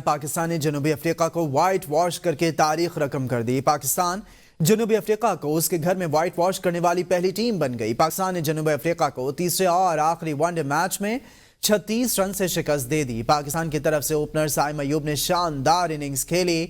پاکستان نے جنوبی افریقہ کو وائٹ واش کر کے تاریخ رقم کر دی۔ پاکستان جنوبی افریقہ کو اس کے گھر میں وائٹ واش کرنے والی پہلی ٹیم بن گئی۔ پاکستان نے جنوبی افریقہ کو تیسرے اور آخری ون ڈے میچ میں 36 رن سے شکست دے دی۔ پاکستان کی طرف سے اوپنر سائم ایوب نے شاندار اننگز کھیلی۔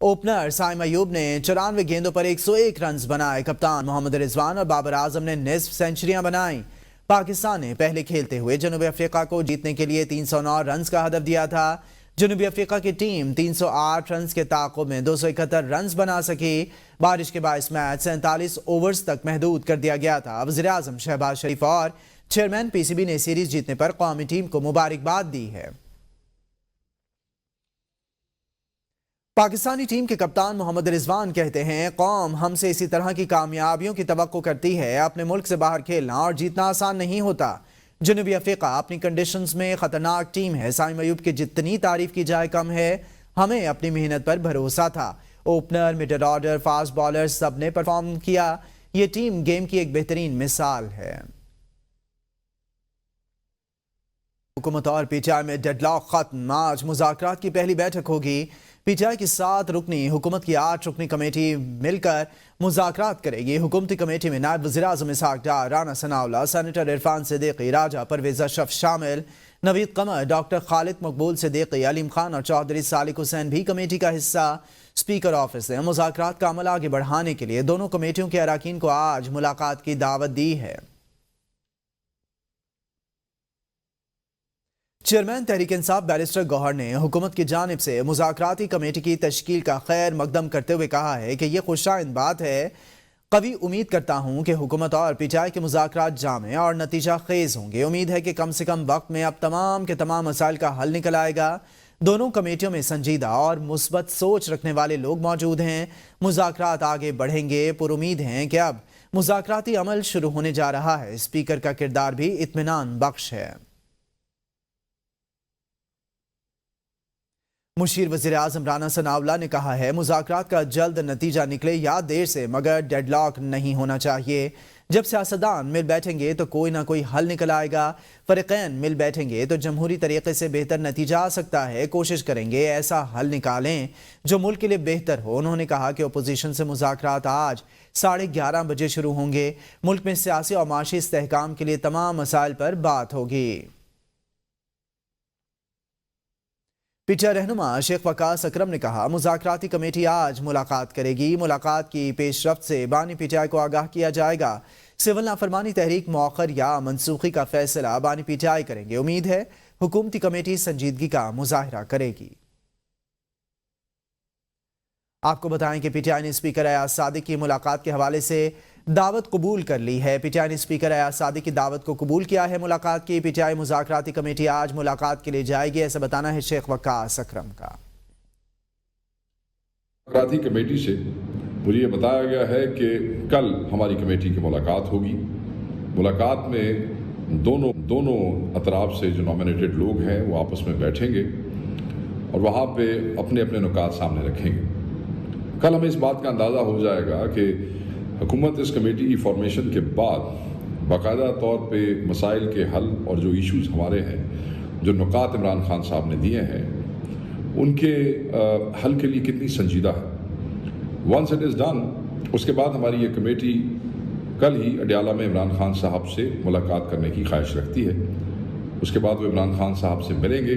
اوپنر سائم ایوب نے 94 گیندوں پر 101 رنز بنائے۔ کپتان محمد رضوان اور بابر اعظم نے نصف سینچریاں بنائیں۔ پاکستان نے پہلے کھیلتے ہوئے جنوبی افریقہ کو جیتنے کے لیے 309 رنز کا ہدف دیا تھا۔ جنوبی افریقہ کی ٹیم 308 رنز کے تعاقب میں 271 رنز بنا سکی۔ بارش کے باعث میچ 47 اوورز تک محدود کر دیا گیا تھا۔ وزیراعظم شہباز شریف اور چیئرمین پی سی بی نے سیریز جیتنے پر قومی ٹیم کو مبارکباد دی ہے۔ پاکستانی ٹیم کے کپتان محمد رضوان کہتے ہیں، قوم ہم سے اسی طرح کی کامیابیوں کی توقع کرتی ہے۔ اپنے ملک سے باہر کھیلنا اور جیتنا آسان نہیں ہوتا۔ جنوبی افریقہ اپنی کنڈیشنز میں خطرناک ٹیم ہے۔ سائم ایوب کی جتنی تعریف کی جائے کم ہے۔ ہمیں اپنی محنت پر بھروسہ تھا۔ Opener, middle order, fast bowler سب نے پرفارم کیا۔ یہ ٹیم گیم کی ایک بہترین مثال ہے۔ حکومت اور پی ٹی آئی میں ڈیڈ لاک ختم۔ آج مذاکرات کی پہلی بیٹھک ہوگی۔ پی ٹی آئی کی 7 رکنی حکومت کی 8 رکنی کمیٹی مل کر مذاکرات کرے گی۔ حکومتی کمیٹی میں نائب وزیر اعظم اسحاق ڈار، رانا ثناءاللہ، سینیٹر عرفان صدیقی، راجہ پرویز اشرف شامل، نوید قمر، ڈاکٹر خالد مقبول صدیقی، علیم خان اور چودھری سالک حسین بھی کمیٹی کا حصہ۔ اسپیکر آفس نے مذاکرات کا عمل آگے بڑھانے کے لیے دونوں کمیٹیوں کے اراکین کو آج ملاقات کی دعوت دی ہے۔ چیئرمین تحریک انصاف بیرسٹر گوہر نے حکومت کی جانب سے مذاکراتی کمیٹی کی تشکیل کا خیر مقدم کرتے ہوئے کہا ہے کہ یہ خوشائند بات ہے۔ قوی امید کرتا ہوں کہ حکومت اور پی ٹی آئی کے مذاکرات جامع اور نتیجہ خیز ہوں گے۔ امید ہے کہ کم سے کم وقت میں اب تمام کے تمام مسائل کا حل نکل آئے گا۔ دونوں کمیٹیوں میں سنجیدہ اور مثبت سوچ رکھنے والے لوگ موجود ہیں۔ مذاکرات آگے بڑھیں گے۔ پر امید ہیں کہ اب مذاکراتی عمل شروع ہونے جا رہا ہے۔ اسپیکر کا کردار بھی اطمینان بخش ہے۔ مشیر وزیر اعظم رانا ثناءاللہ نے کہا ہے، مذاکرات کا جلد نتیجہ نکلے یا دیر سے مگر ڈیڈ لاک نہیں ہونا چاہیے۔ جب سیاستدان مل بیٹھیں گے تو کوئی نہ کوئی حل نکل آئے گا۔ فریقین مل بیٹھیں گے تو جمہوری طریقے سے بہتر نتیجہ آ سکتا ہے۔ کوشش کریں گے ایسا حل نکالیں جو ملک کے لیے بہتر ہو۔ انہوں نے کہا کہ اپوزیشن سے مذاکرات آج 11:30 بجے شروع ہوں گے۔ ملک میں سیاسی اور معاشی استحکام کے لیے تمام مسائل پر بات ہوگی۔ پی ٹی آئی رہنما شیخ وقاص اکرم نے کہا، مذاکراتی کمیٹی آج ملاقات کرے گی۔ ملاقات کی پیش رفت سے بانی پی ٹی آئی کو آگاہ کیا جائے گا۔ سول نافرمانی تحریک مؤخر یا منسوخی کا فیصلہ بانی پی ٹی آئی کریں گے۔ امید ہے حکومتی کمیٹی سنجیدگی کا مظاہرہ کرے گی۔ آپ کو بتائیں کہ پی ٹی آئی نے اسپیکر ایاز صادق کی ملاقات کے حوالے سے دعوت قبول کر لی ہے۔ پی ٹی آئی نے اسپیکر ایاز صادق کی دعوت کو قبول کیا ہے۔ ملاقات کی پی ٹی آئی مذاکراتی کمیٹی آج ملاقات کے لیے جائے گی، ایسا بتانا ہے شیخ وقاص اکرم کا۔ مذاکراتی کمیٹی سے مجھے یہ بتایا گیا ہے کہ کل ہماری کمیٹی کی ملاقات ہوگی۔ ملاقات میں دونوں اطراف سے جو نامینیٹڈ لوگ ہیں وہ آپس میں بیٹھیں گے اور وہاں پہ اپنے اپنے نکات سامنے رکھیں گے۔ کل ہمیں اس بات کا اندازہ ہو جائے گا کہ حکومت اس کمیٹی کی فارمیشن کے بعد باقاعدہ طور پہ مسائل کے حل اور جو ایشوز ہمارے ہیں، جو نکات عمران خان صاحب نے دیے ہیں، ان کے حل کے لیے کتنی سنجیدہ ہے۔ ونس اٹ از ڈن، اس کے بعد ہماری یہ کمیٹی کل ہی اڈیالہ میں عمران خان صاحب سے ملاقات کرنے کی خواہش رکھتی ہے۔ اس کے بعد وہ عمران خان صاحب سے ملیں گے،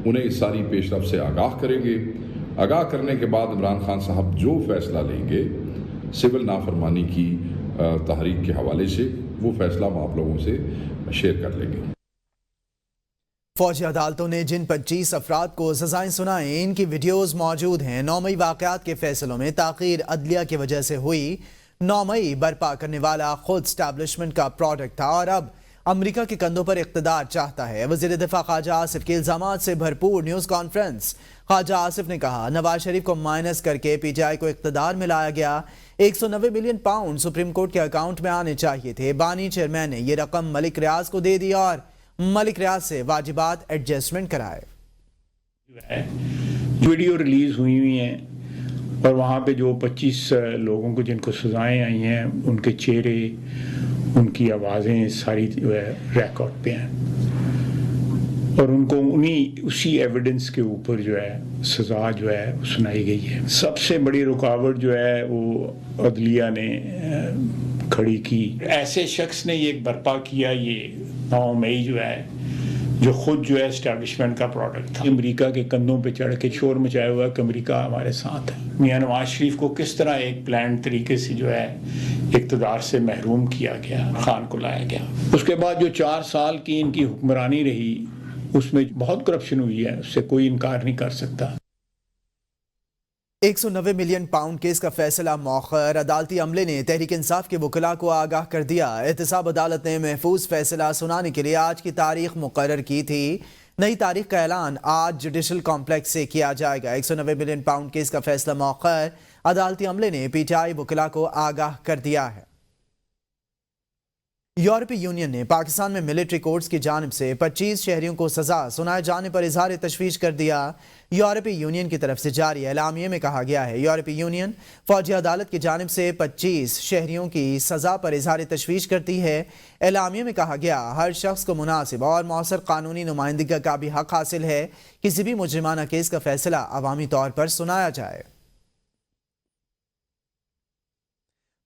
انہیں اس ساری پیش رفت سے آگاہ کریں گے۔ آگاہ کرنے کے بعد عمران خان صاحب جو فیصلہ لیں گے سول نافرمانی کی تحریک کے حوالے سے، وہ فیصلہ ہم آپ لوگوں سے شیئر کر لیں گے۔ فوجی عدالتوں نے جن 25 افراد کو سزائیں سنائیں، ان کی ویڈیوز موجود ہیں۔ 9 مئی واقعات کے فیصلوں میں تاخیر عدلیہ کی وجہ سے ہوئی۔ 9 مئی برپا کرنے والا خود اسٹیبلشمنٹ کا پروڈکٹ تھا اور اب امریکہ کے کندھوں پر اقتدار چاہتا ہے۔ وزیر دفاع خواجہ آصف کی الزامات سے بھرپور نیوز کانفرنس۔ خواجہ آصف نے کہا، نواز شریف کو مائنس کر کے پی ٹی آئی کو اقتدار میں لایا گیا۔ 190 ملین پاؤنڈ سپریم کورٹ کے اکاؤنٹ میں آنے چاہیے تھے۔ بانی چیئرمین نے یہ رقم ملک ریاض کو دے دی اور ملک ریاض سے واجبات ایڈجسٹمنٹ کرائے۔ ویڈیو ریلیز ہوئی ہیں اور وہاں پہ جو 25 لوگوں کو جن کو سزائیں آئی ہیں، ان کے چہرے، ان کی آوازیں ساری ریکارڈ پہ ہیں اور ان کو اسی ایویڈنس کے اوپر جو ہے سزا جو ہے سنائی گئی ہے. سب سے بڑی رکاوٹ جو ہے وہ عدلیہ نے کھڑی کی. ایسے شخص نے یہ برپا کیا، یہ 9 مئی جو ہے، جو خود جو ہے اسٹیبلشمنٹ کا پروڈکٹ تھا. امریکہ کے کندھوں پہ چڑھ کے شور مچایا ہوا کہ امریکہ ہمارے ساتھ ہے. میاں نواز شریف کو کس طرح ایک پلانڈ طریقے سے جو ہے اقتدار سے محروم کیا گیا، خان کو لایا گیا. اس کے بعد جو 4 سال کی ان کی حکمرانی رہی، اس میں بہت کرپشن ہوئی ہے، اس سے کوئی انکار نہیں کر سکتا. 190 ملین پاؤنڈ کیس کا فیصلہ مؤخر. عدالتی عملے نے تحریک انصاف کے وکلاء کو آگاہ کر دیا. احتساب عدالت نے محفوظ فیصلہ سنانے کے لیے آج کی تاریخ مقرر کی تھی. نئی تاریخ کا اعلان آج جوڈیشل کمپلیکس سے کیا جائے گا. 190 ملین پاؤنڈ کیس کا فیصلہ مؤخر. عدالتی عملے نے پی ٹی آئی وکلاء کو آگاہ کر دیا ہے. یورپی یونین نے پاکستان میں ملٹری کورٹس کی جانب سے 25 شہریوں کو سزا سنائے جانے پر اظہار تشویش کر دیا. یورپی یونین کی طرف سے جاری اعلامیے میں کہا گیا ہے یورپی یونین فوجی عدالت کی جانب سے 25 شہریوں کی سزا پر اظہار تشویش کرتی ہے. اعلامیے میں کہا گیا ہر شخص کو مناسب اور مؤثر قانونی نمائندگی کا بھی حق حاصل ہے. کسی بھی مجرمانہ کیس کا فیصلہ عوامی طور پر سنایا جائے.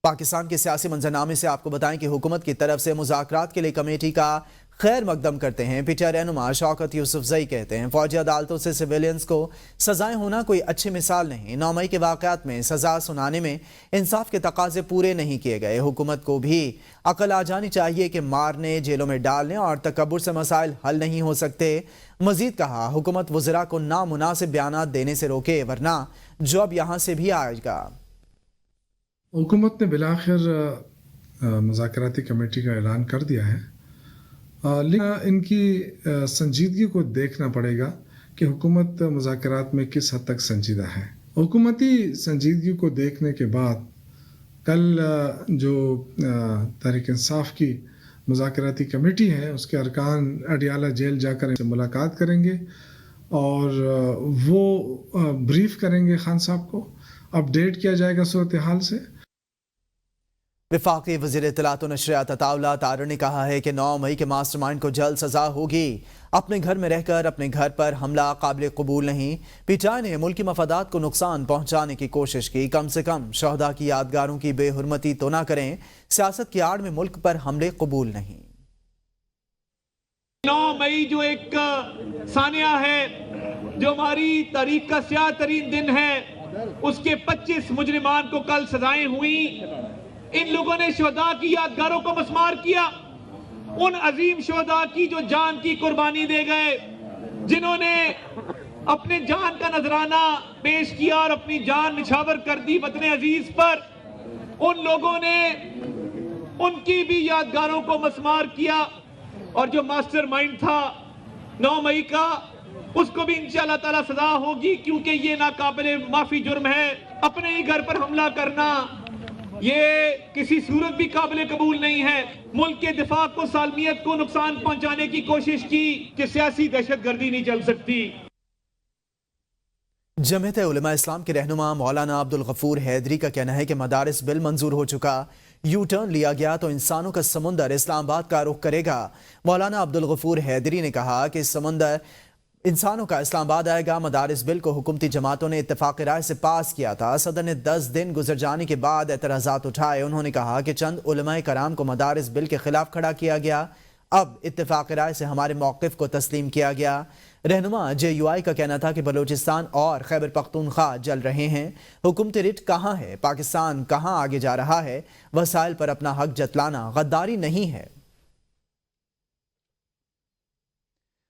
پاکستان کے سیاسی منظرنامے سے آپ کو بتائیں کہ حکومت کی طرف سے مذاکرات کے لیے کمیٹی کا خیر مقدم کرتے ہیں. پی ٹی آئی رہنما شوکت یوسفزئی کہتے ہیں فوجی عدالتوں سے سویلینز کو سزائیں ہونا کوئی اچھی مثال نہیں. 9 مئی کے واقعات میں سزا سنانے میں انصاف کے تقاضے پورے نہیں کیے گئے. حکومت کو بھی عقل آ جانی چاہیے کہ مارنے، جیلوں میں ڈالنے اور تکبر سے مسائل حل نہیں ہو سکتے. مزید کہا حکومت وزراء کو نامناسب بیانات دینے سے روکے ورنہ جو اب یہاں سے بھی آئے گا. حکومت نے بالآخر مذاکراتی کمیٹی کا اعلان کر دیا ہے، لیکن ان کی سنجیدگی کو دیکھنا پڑے گا کہ حکومت مذاکرات میں کس حد تک سنجیدہ ہے. حکومتی سنجیدگی کو دیکھنے کے بعد کل جو تحریک انصاف کی مذاکراتی کمیٹی ہے اس کے ارکان اڈیالہ جیل جا کر ملاقات کریں گے اور وہ بریف کریں گے خان صاحب کو، اپڈیٹ کیا جائے گا صورتحال سے. وفاقی وزیر اطلاعات و نشریات عطا اللہ طاہر نے کہا ہے کہ 9 مئی کے ماسٹر مائنڈ کو جلد سزا ہوگی. اپنے گھر میں رہ کر اپنے گھر پر حملہ قابل قبول نہیں. پی ٹی آئی نے ملکی مفادات کو نقصان پہنچانے کی کوشش کی. کم سے کم شہداء کی یادگاروں کی بے حرمتی تو نہ کریں. سیاست کی آڑ میں ملک پر حملے قبول نہیں. 9 مئی جو ایک ثانیہ ہے، جو ہماری تاریخ کا سیاہ ترین دن ہے، اس کے 25 مجرمان کو کل سزائیں ہوئیں. ان لوگوں نے شہداء کی یادگاروں کو مسمار کیا. ان عظیم شہداء کی جو جان کی قربانی دے گئے، جنہوں نے اپنے جان کا نذرانہ پیش کیا اور اپنی جان نچھاور کر دی وطن عزیز پر. ان لوگوں نے ان کی بھی یادگاروں کو مسمار کیا. اور جو ماسٹر مائنڈ تھا 9 مئی کا، اس کو بھی انشاءاللہ تعالی سزا ہوگی، کیونکہ یہ ناقابل معافی جرم ہے. اپنے ہی گھر پر حملہ کرنا یہ کسی صورت بھی قابل قبول نہیں ہے. ملک کے دفاع کو، سالمیت کو نقصان پہنچانے کی کوشش کی کہ سیاسی دہشت گردی نہیں چل سکتی. جمعیت علماء اسلام کے رہنما مولانا عبدالغفور حیدری کا کہنا ہے کہ مدارس بل منظور ہو چکا، یو ٹرن لیا گیا تو انسانوں کا سمندر اسلام آباد کا رخ کرے گا. مولانا عبدالغفور حیدری نے کہا کہ سمندر انسانوں کا اسلام آباد آئے گا. مدارس بل کو حکومتی جماعتوں نے اتفاق رائے سے پاس کیا تھا. صدر نے 10 دن گزر جانے کے بعد اعتراضات اٹھائے. انہوں نے کہا کہ چند علماء کرام کو مدارس بل کے خلاف کھڑا کیا گیا. اب اتفاق رائے سے ہمارے موقف کو تسلیم کیا گیا. رہنما جے یو آئی کا کہنا تھا کہ بلوچستان اور خیبر پختونخوا جل رہے ہیں. حکومتی رٹ کہاں ہے؟ پاکستان کہاں آگے جا رہا ہے؟ وسائل پر اپنا حق جتلانا غداری نہیں ہے.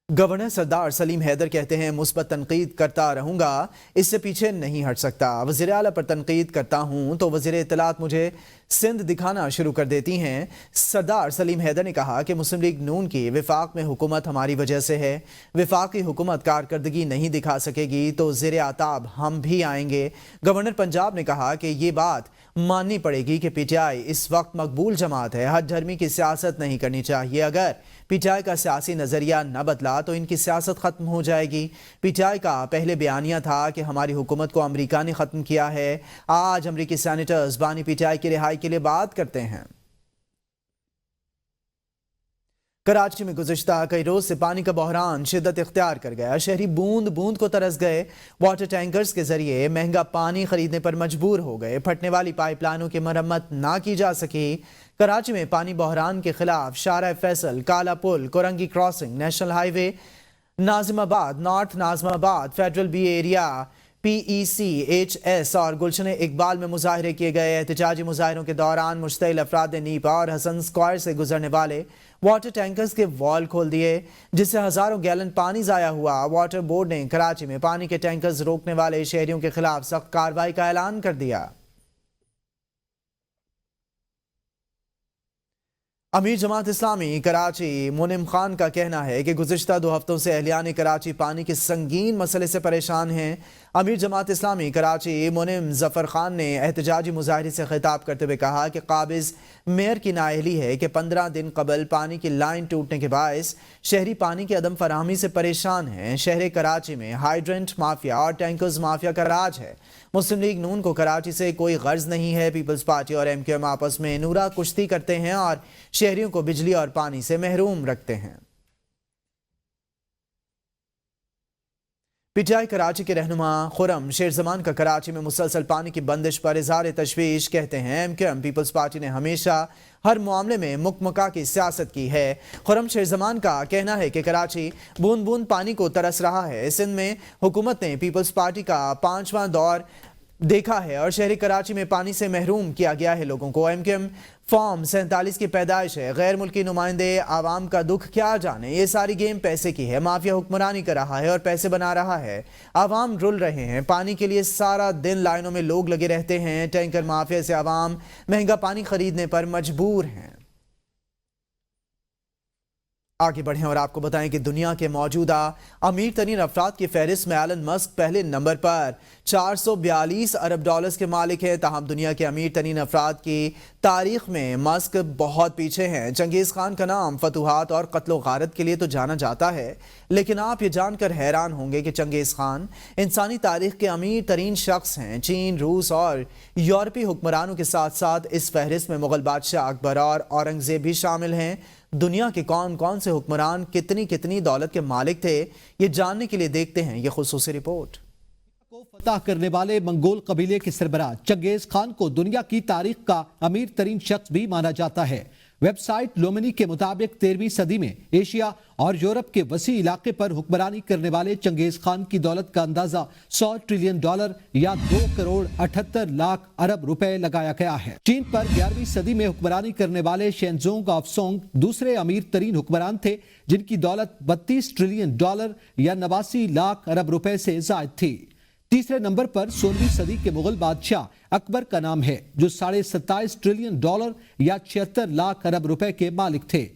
گورنر سردار سلیم حیدر کہتے ہیں مثبت تنقید کرتا رہوں گا، اس سے پیچھے نہیں ہٹ سکتا. وزیر اعلیٰ پر تنقید کرتا ہوں تو وزیر اطلاعات مجھے سندھ دکھانا شروع کر دیتی ہیں. سردار سلیم حیدر نے کہا کہ مسلم لیگ نون کی وفاق میں حکومت ہماری وجہ سے ہے. وفاقی حکومت کارکردگی نہیں دکھا سکے گی تو زیر آتاب ہم بھی آئیں گے. گورنر پنجاب نے کہا کہ یہ بات ماننی پڑے گی کہ پی ٹی آئی اس وقت مقبول جماعت ہے. حد دھرمی کی سیاست نہیں کرنی چاہیے. اگر پی ٹی آئی کا سیاسی نظریہ نہ بدلا تو ان کی سیاست ختم ہو جائے گی. پی ٹی آئی کا پہلے بیانیہ تھا کہ ہماری حکومت کو امریکہ نے ختم کیا ہے. آج امریکی سینیٹرز بانی پی ٹی آئی کی رہائی کے لیے بات کرتے ہیں. کراچی میں گزشتہ کئی روز سے پانی کا بحران شدت اختیار کر گیا. شہری بوند بوند کو ترس گئے. واٹر ٹینکرز کے ذریعے مہنگا پانی خریدنے پر مجبور ہو گئے. پھٹنے والی پائپ لائنوں کی مرمت نہ کی جا سکی. کراچی میں پانی بحران کے خلاف شارع فیصل، کالا پل، کورنگی کراسنگ، نیشنل ہائی وے، ناظم آباد، نارتھ ناظم آباد، فیڈرل بی ایریا، PECHS اور گلشن اقبال میں مظاہرے کیے گئے. احتجاجی مظاہروں کے دوران مشتعل افراد نے نیپا اور حسن اسکوائر سے گزرنے والے واٹر ٹینکرز کے وال کھول دیے، جس سے ہزاروں گیلن پانی ضائع ہوا. واٹر بورڈ نے کراچی میں پانی کے ٹینکرز روکنے والے شہریوں کے خلاف سخت کارروائی کا اعلان کر دیا. امیر جماعت اسلامی کراچی مونم خان کا کہنا ہے کہ گزشتہ 2 ہفتوں سے اہلیان کراچی پانی کے سنگین مسئلے سے پریشان ہیں. امیر جماعت اسلامی کراچی مونم ظفر خان نے احتجاجی مظاہرے سے خطاب کرتے ہوئے کہا کہ قابض میئر کی نااہلی ہے کہ 15 دن قبل پانی کی لائن ٹوٹنے کے باعث شہری پانی کی عدم فراہمی سے پریشان ہیں. شہر کراچی میں ہائیڈرنٹ مافیا اور ٹینکرز مافیا کا راج ہے. مسلم لیگ نون کو کراچی سے کوئی غرض نہیں ہے. پیپلز پارٹی اور MQM آپس میں نورا کشتی کرتے ہیں اور شہریوں کو بجلی اور پانی سے محروم رکھتے ہیں. PTI کراچی کے رہنما خرم شیرزمان کا کراچی میں مسلسل پانی کی بندش پر اظہار تشویش. کہتے ہیں MQM پیپلز پارٹی نے ہمیشہ ہر معاملے میں مکمکا کی سیاست کی ہے. خرم شیرزمان کا کہنا ہے کہ کراچی بوند بوند پانی کو ترس رہا ہے. سندھ میں حکومت نے پیپلز پارٹی کا 5واں دور دیکھا ہے اور شہری کراچی میں پانی سے محروم کیا گیا ہے لوگوں کو. MQM فارم 47 کی پیدائش ہے. غیر ملکی نمائندے عوام کا دکھ کیا جانے. یہ ساری گیم پیسے کی ہے. مافیا حکمرانی کر رہا ہے اور پیسے بنا رہا ہے. عوام رل رہے ہیں. پانی کے لیے سارا دن لائنوں میں لوگ لگے رہتے ہیں. ٹینکر مافیا سے عوام مہنگا پانی خریدنے پر مجبور ہیں. آگے بڑھیں اور آپ کو بتائیں کہ دنیا کے موجودہ امیر ترین افراد کی فہرست میں ایلن مسک پہلے نمبر پر $442 ارب کے مالک ہیں. تاہم دنیا کے امیر ترین افراد کی تاریخ میں مسک بہت پیچھے ہیں. چنگیز خان کا نام فتوحات اور قتل و غارت کے لیے تو جانا جاتا ہے، لیکن آپ یہ جان کر حیران ہوں گے کہ چنگیز خان انسانی تاریخ کے امیر ترین شخص ہیں. چین، روس اور یورپی حکمرانوں کے ساتھ ساتھ اس فہرست میں مغل بادشاہ اکبر اور اورنگزیب بھی شامل ہیں. دنیا کے کون کون سے حکمران کتنی دولت کے مالک تھے، یہ جاننے کے لیے دیکھتے ہیں یہ خصوصی رپورٹ. کو فتح کرنے والے منگول قبیلے کے سربراہ چنگیز خان کو دنیا کی تاریخ کا امیر ترین شخص بھی مانا جاتا ہے. ویب سائٹ لومنی کے مطابق 13ویں صدی میں ایشیا اور یورپ کے وسیع علاقے پر حکمرانی کرنے والے چنگیز خان کی دولت کا اندازہ $100 ٹریلین یا 2.78 کروڑ ارب روپے لگایا گیا ہے. چین پر 11ویں صدی میں حکمرانی کرنے والے شینزونگ آف سونگ دوسرے امیر ترین حکمران تھے، جن کی دولت $32 ٹریلین یا 89 لاکھ ارب روپے سے زائد تھی. تیسرے نمبر پر 16ویں صدی کے مغل بادشاہ اکبر کا نام ہے، جو $27 ٹریلین یا 76 لاکھ ارب روپے کے مالک تھے.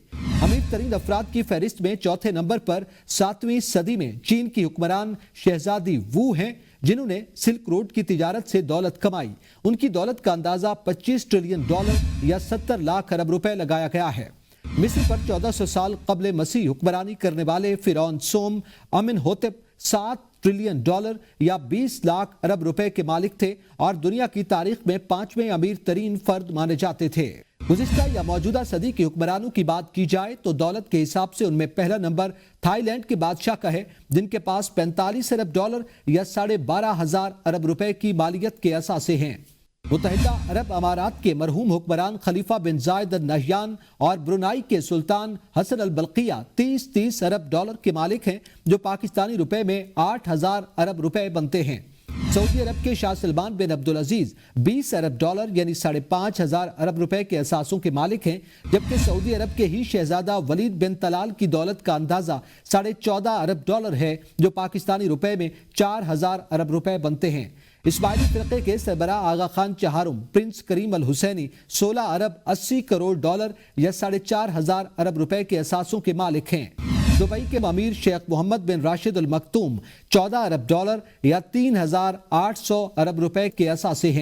امیر ترین افراد کی فہرست میں چوتھے نمبر پر 7ویں صدی میں چین کی حکمران شہزادی وو ہیں، جنہوں نے سلک روڈ کی تجارت سے دولت کمائی. ان کی دولت کا اندازہ $25 ٹریلین یا 70 لاکھ ارب روپے لگایا گیا ہے. مصر پر 1400 سال قبل مسیح حکمرانی کرنے والے فرعون سوم امن ہوتپ $7 ٹریلین یا 20 لاکھ ارب روپے کے مالک تھے اور دنیا کی تاریخ میں 5ویں امیر ترین فرد مانے جاتے تھے. گزشتہ یا موجودہ صدی کے حکمرانوں کی بات کی جائے تو دولت کے حساب سے ان میں پہلا نمبر تھائی لینڈ کے بادشاہ کا ہے، جن کے پاس $45 ارب یا 12,500 ارب روپے کی مالیت کے اثاثے ہیں. متحدہ عرب امارات کے مرحوم حکمران خلیفہ بن زائد النہیان اور برونائی کے سلطان حسن البلقیہ 30 ارب کے مالک ہیں، جو پاکستانی روپے میں 8,000 ارب روپے بنتے ہیں. سعودی عرب کے شاہ سلمان بن عبدالعزیز 20 ارب یعنی 5,500 ارب روپے کے اثاثوں کے مالک ہیں، جبکہ سعودی عرب کے ہی شہزادہ ولید بن طلال کی دولت کا اندازہ 14.5 ارب ہے، جو پاکستانی روپے میں 4,000 ارب روپے بنتے ہیں. اسماعیلی فرقے کے سربراہ آغا خان چہارم پرنس کریم الحسینی 16 ارب 80 کروڑ یا 4,500 ارب روپے کے اثاثوں کے مالک ہیں. دبئی کے امیر شیخ محمد بن راشد المکتوم 14 ارب یا 3,800 ارب روپے کے اثاثے ہیں.